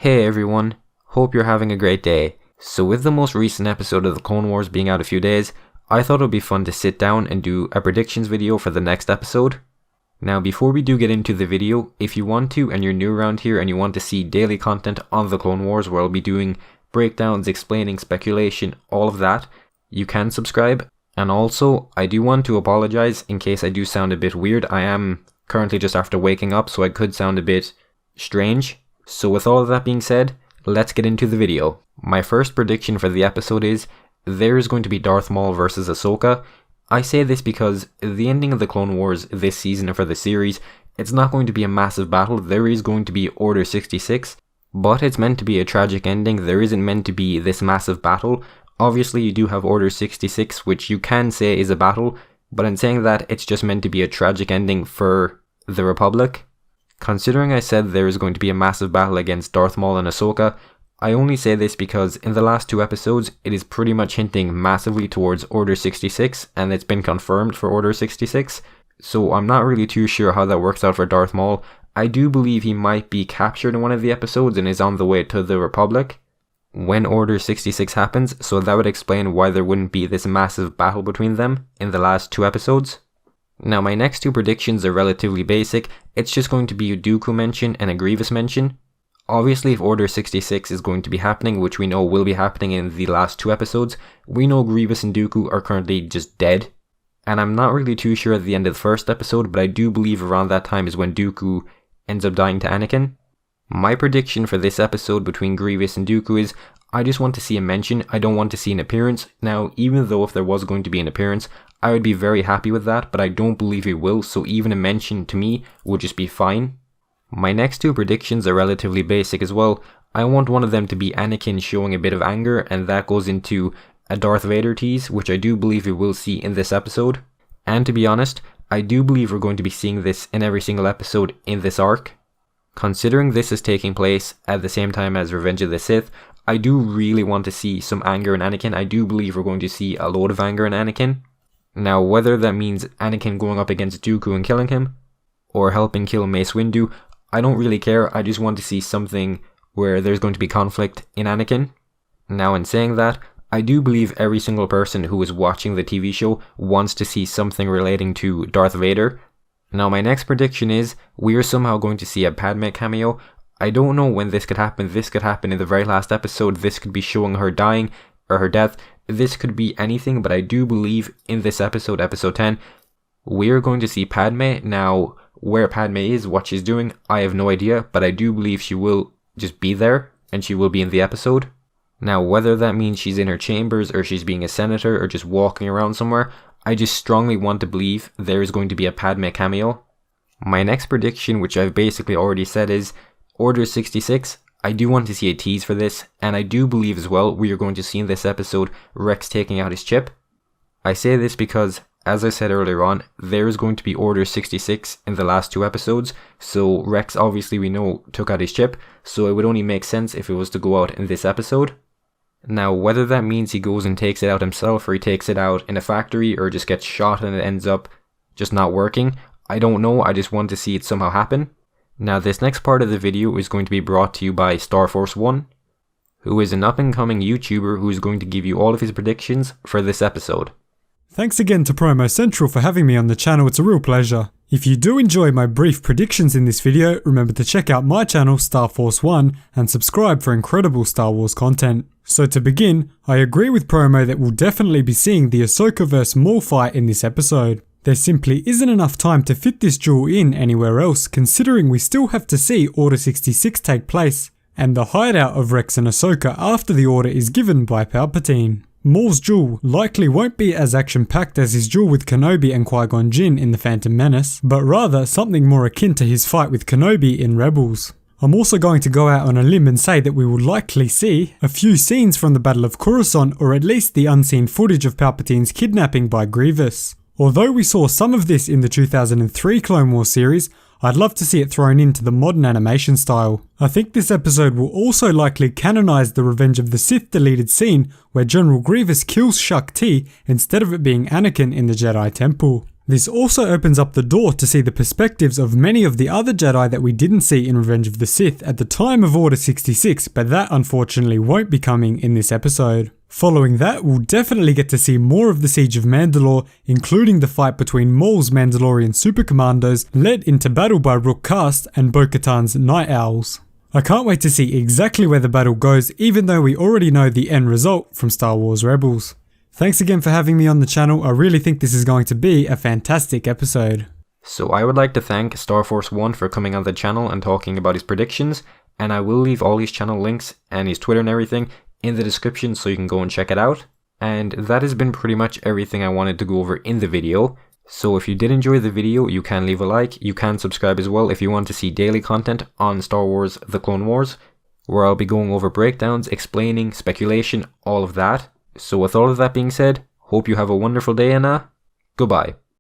Hey everyone, hope you're having a great day. So with the most recent episode of the Clone Wars being out a few days, I thought it would be fun to sit down and do a predictions video for the next episode. Now before we do get into the video, if you want to and you're new around here and you want to see daily content on the Clone Wars where I'll be doing breakdowns, explaining, speculation, all of that, you can subscribe. And also, I do want to apologize in case I do sound a bit weird. I am currently just after waking up, so I could sound a bit strange. So with all of that being said, let's get into the video. My first prediction for the episode is, there is going to be Darth Maul versus Ahsoka. I say this because the ending of the Clone Wars this season for the series, it's not going to be a massive battle. There is going to be Order 66, but it's meant to be a tragic ending. There isn't meant to be this massive battle. Obviously you do have Order 66, which you can say is a battle, but in saying that, it's just meant to be a tragic ending for the Republic. Considering I said there is going to be a massive battle against Darth Maul and Ahsoka, I only say this because in the last two episodes, it is pretty much hinting massively towards Order 66, and it's been confirmed for Order 66, so I'm not really too sure how that works out for Darth Maul. I do believe he might be captured in one of the episodes and is on the way to the Republic when Order 66 happens, so that would explain why there wouldn't be this massive battle between them in the last two episodes. Now my next two predictions are relatively basic. It's just going to be a Dooku mention and a Grievous mention. Obviously if Order 66 is going to be happening, which we know will be happening in the last two episodes, we know Grievous and Dooku are currently just dead. And I'm not really too sure at the end of the first episode, but I do believe around that time is when Dooku ends up dying to Anakin. My prediction for this episode between Grievous and Dooku is, I just want to see a mention. I don't want to see an appearance. Now, even though if there was going to be an appearance, I would be very happy with that, but I don't believe he will, so even a mention to me would just be fine. My next two predictions are relatively basic as well. I want one of them to be Anakin showing a bit of anger, and that goes into a Darth Vader tease, which I do believe we will see in this episode. And to be honest, I do believe we're going to be seeing this in every single episode in this arc. Considering this is taking place at the same time as Revenge of the Sith, I do really want to see some anger in Anakin. I do believe we're going to see a load of anger in Anakin. Now, whether that means Anakin going up against Dooku and killing him, or helping kill Mace Windu, I don't really care. I just want to see something where there's going to be conflict in Anakin. Now, in saying that, I do believe every single person who is watching the TV show wants to see something relating to Darth Vader. Now, my next prediction is, we are somehow going to see a Padme cameo. I don't know when this could happen. This could happen in the very last episode. This could be showing her dying, or her death. This could be anything, but I do believe in this episode, episode 10, we're going to see Padme. Now, where Padme is, what she's doing, I have no idea, but I do believe she will just be there, and she will be in the episode. Now, whether that means she's in her chambers, or she's being a senator, or just walking around somewhere, I just strongly want to believe there is going to be a Padme cameo. My next prediction, which I've basically already said, is Order 66. I do want to see a tease for this, and I do believe as well we are going to see in this episode Rex taking out his chip. I say this because, as I said earlier on, there is going to be Order 66 in the last two episodes, so Rex obviously we know took out his chip, so it would only make sense if it was to go out in this episode. Now, whether that means he goes and takes it out himself, or he takes it out in a factory, or just gets shot and it ends up just not working, I don't know. I just want to see it somehow happen. Now, this next part of the video is going to be brought to you by StarForceOne, who is an up-and-coming YouTuber who is going to give you all of his predictions for this episode. Thanks again to Promo Central for having me on the channel. It's a real pleasure. If you do enjoy my brief predictions in this video, remember to check out my channel StarForceOne and subscribe for incredible Star Wars content. So to begin, I agree with Promo that we'll definitely be seeing the Ahsoka vs Maul fight in this episode. There simply isn't enough time to fit this duel in anywhere else, considering we still have to see Order 66 take place, and the hideout of Rex and Ahsoka after the order is given by Palpatine. Maul's duel likely won't be as action-packed as his duel with Kenobi and Qui-Gon Jinn in The Phantom Menace, but rather something more akin to his fight with Kenobi in Rebels. I'm also going to go out on a limb and say that we will likely see a few scenes from the Battle of Coruscant, or at least the unseen footage of Palpatine's kidnapping by Grievous. Although we saw some of this in the 2003 Clone Wars series, I'd love to see it thrown into the modern animation style. I think this episode will also likely canonize the Revenge of the Sith deleted scene where General Grievous kills Shak Ti instead of it being Anakin in the Jedi Temple. This also opens up the door to see the perspectives of many of the other Jedi that we didn't see in Revenge of the Sith at the time of Order 66, but that unfortunately won't be coming in this episode. Following that, we'll definitely get to see more of the Siege of Mandalore, including the fight between Maul's Mandalorian super commandos led into battle by Rook Kast and Bo-Katan's Night Owls. I can't wait to see exactly where the battle goes, even though we already know the end result from Star Wars Rebels. Thanks again for having me on the channel. I really think this is going to be a fantastic episode. So I would like to thank StarForceOne for coming on the channel and talking about his predictions, and I will leave all his channel links and his Twitter and everything in the description so you can go and check it out. And that has been pretty much everything I wanted to go over in the video. So if you did enjoy the video, you can leave a like, you can subscribe as well if you want to see daily content on Star Wars The Clone Wars, where I'll be going over breakdowns, explaining, speculation, all of that. So with all of that being said, hope you have a wonderful day and goodbye.